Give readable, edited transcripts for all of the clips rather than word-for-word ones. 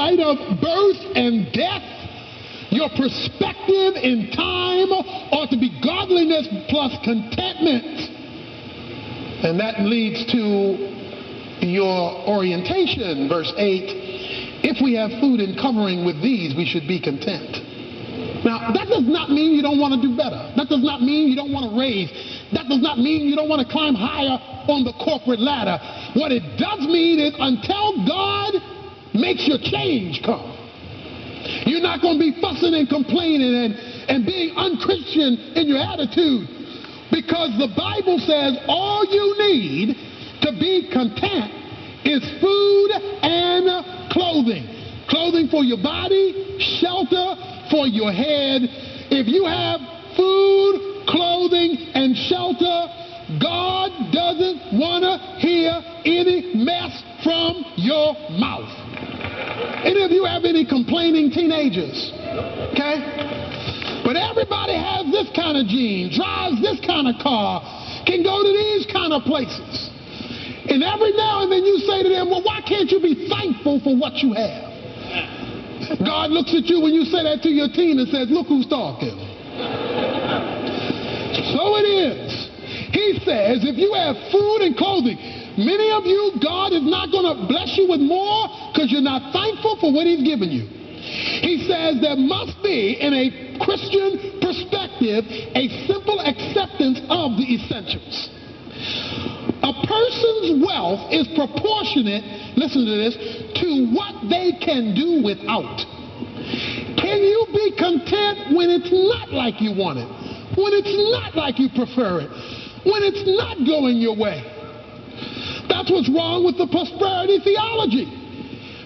light of birth and death, your perspective in time ought to be godliness plus contentment. And that leads to your orientation, verse 8. If we have food and covering with these, we should be content. Now, that does not mean you don't want to do better. That does not mean you don't want to raise. That does not mean you don't want to climb higher on the corporate ladder. What it does mean is until God makes your change come, you're not going to be fussing and complaining and being unchristian in your attitude, because the Bible says all you need to be content is food and clothing. Clothing for your body, shelter for your head. If you have food, clothing, and shelter, God doesn't want to hear any mess from your mouth. Any of you have any complaining teenagers? Okay? But everybody has this kind of gene, drives this kind of car, can go to these kind of places. And every now and then you say to them, well, why can't you be thankful for what you have? God looks at you when you say that to your teen and says, look who's talking. So it is. He says, if you have food and clothing, many of you, God is not going to bless you with more because you're not thankful for what he's given you. He says there must be, in a Christian perspective, a simple acceptance of the essentials. A person's wealth is proportionate, listen to this, to what they can do without. Can you be content when it's not like you want it? When it's not like you prefer it? When it's not going your way? That's what's wrong with the prosperity theology.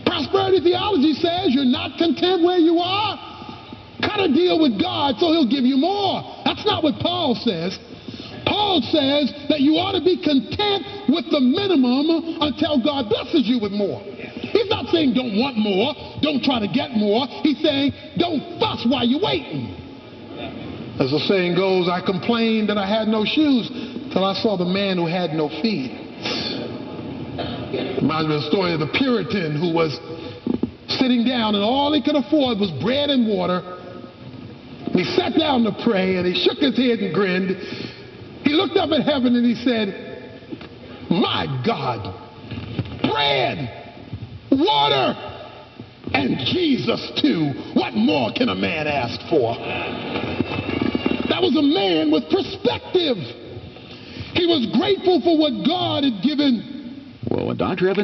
Prosperity theology says you're not content where you are. Cut a deal with God so he'll give you more. That's not what Paul says. Paul says that you ought to be content with the minimum until God blesses you with more. He's not saying don't want more, don't try to get more. He's saying don't fuss while you're waiting. As the saying goes, I complained that I had no shoes till I saw the man who had no feet. Reminds me of the story of the Puritan who was sitting down and all he could afford was bread and water. And he sat down to pray and he shook his head and grinned. He looked up at heaven and he said, my God, bread, water, and Jesus too. What more can a man ask for? That was a man with perspective. He was grateful for what God had given. Well, when Dr. Evans